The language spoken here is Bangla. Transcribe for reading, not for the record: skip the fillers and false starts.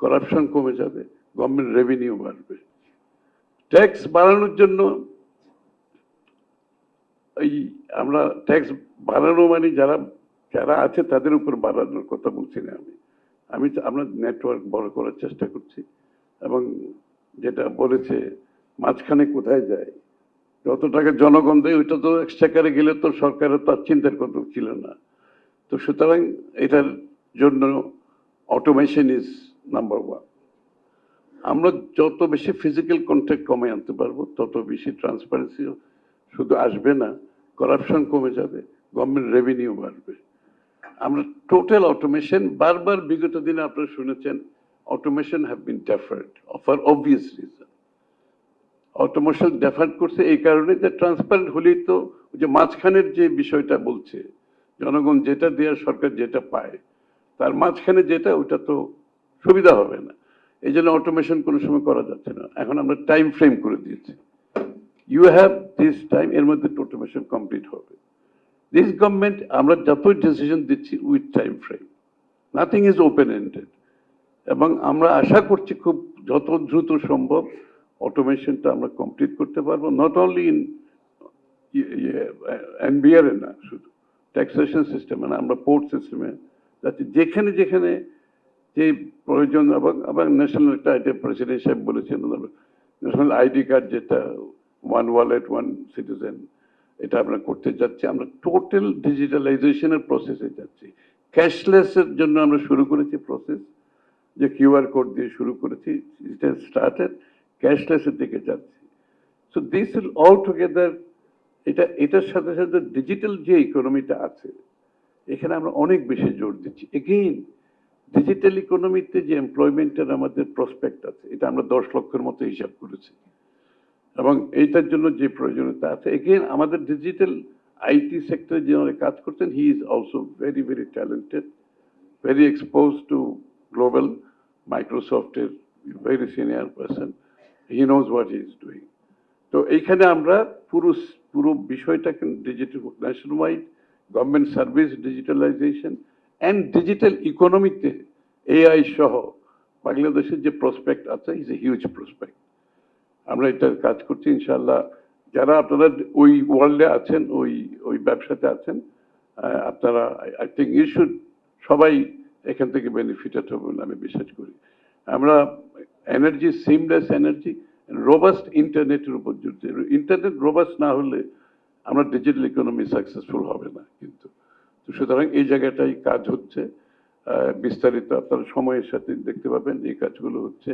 করাপশন কমে যাবে, গভর্নমেন্ট রেভিনিউ বাড়বে। ট্যাক্স বাড়ানোর জন্য এই আমরা ট্যাক্স বাড়ানো মানে যারা যারা আছে তাদের উপর বাড়ানোর কথা বলছি না আমরা নেটওয়ার্ক বড় করার চেষ্টা করছি, এবং যেটা বলেছে মাঝখানে কোথায় যায়, যত টাকা জনগণ দেয় ওইটা তো এক্সট্রাকারে গেলে তো সরকারের তো আর চিন্তার কথা ছিল না। তো সুতরাং এটার জন্য অটোমেশন ইজ নাম্বার ওয়ান। আমরা যত বেশি ফিজিক্যাল কন্ট্যাক্ট কমে আনতে পারবো তত বেশি ট্রান্সপারেন্সি শুধু আসবে না, করাপশন কমে যাবে, গভর্নমেন্ট রেভিনিউ বাড়বে। আমরা টোটাল অটোমেশন, বারবার বিগত দিনে আপনারা শুনেছেন automation have been deferred for obvious reason. Automation deferred করছে এই কারণে যে ট্রান্সপারেন্ট হলেই তো যে মাঝখানের যে বিষয়টা বলছে, জনগণ যেটা দেওয়ার সরকার যেটা পায় তার মাঝখানে যেটা ওটা তো সুবিধা হবে না। এই জন্য অটোমেশন কোনো সময় করা যাচ্ছে না। এখন আমরা টাইম ফ্রেম করে দিয়েছি, ইউ হ্যাভ দিস টাইম, এর মধ্যে অটোমেশন কমপ্লিট হবে। দিস গভর্নমেন্ট আমরা যতই ডিসিশন দিচ্ছি with time frame, nothing is open ended, এবং আমরা আশা করছি খুব যত দ্রুত সম্ভব অটোমেশনটা আমরা কমপ্লিট করতে পারবো, নট অনলি ইন এনবিআর না, শুধু ট্যাক্সেশন সিস্টেমে না, আমরা পোর্ট সিস্টেমে, যাতে যেখানে যেখানে যে প্রয়োজন, এবং ন্যাশনাল একটা এটা প্রেসিডেন্ট সাহেব বলেছেন ন্যাশনাল আইডি কার্ড, যেটা ওয়ান ওয়ালেট ওয়ান সিটিজেন, এটা আমরা করতে যাচ্ছি। আমরা টোটাল ডিজিটালাইজেশনের প্রসেসে যাচ্ছি। ক্যাশলেসের জন্য আমরা শুরু করেছি প্রসেস, যে কিউআর কোড দিয়ে শুরু করেছি, ইট হ্যাজ স্টার্টেড, ক্যাশলেসের দিকে যাচ্ছি। So this will all together, এটার সাথে সাথে ডিজিটাল যে ইকোনমিটা আছে এখানে আমরা অনেক বেশি জোর দিচ্ছি। এগেইন ডিজিটাল ইকোনমিতে যে এমপ্লয়মেন্টের আমাদের প্রসপেক্ট আছে, এটা আমরা 10 লক্ষের মতো হিসাব করেছি, এবং এইটার জন্য যে প্রয়োজনীয়তা আছে, এগেইন আমাদের ডিজিটাল আইটি সেক্টরে যে কাজ করতেন, he is also very very talented, very expose to global, মাইক্রোসফটের very senior person, he knows what he is doing. তো এইখানে আমরা পুরো বিষয়টাকে digital nationwide government service digitalization and digital ইকোনমিতে এআই সহ বাংলাদেশের যে প্রসপেক্ট আছে ইজ এ হিউজ প্রসপেক্ট। আমরা এটা কাজ করছি ইনশাআল্লাহ। যারা আপনারা ওই ওয়ার্ল্ডে আছেন, ওই ব্যবসাতে আছেন, আপনারা আই থিঙ্ক ইউ শুড সবাই এখান থেকে বেনিফিটেড হবে বলে আমি বিশ্বাস করি। আমরা এনার্জি, সিমলেস এনার্জি, রোবাস্ট ইন্টারনেটের উপর জোর দিই। ইন্টারনেট রোবাস্ট না হলে আমরা ডিজিটাল ইকোনমি সাকসেসফুল হবে না কিন্তু। তো সুতরাং এই জায়গাটাই কাজ হচ্ছে, বিস্তারিত আপনারা সময়ের সাথে দেখতে পাবেন এই কাজগুলো হচ্ছে।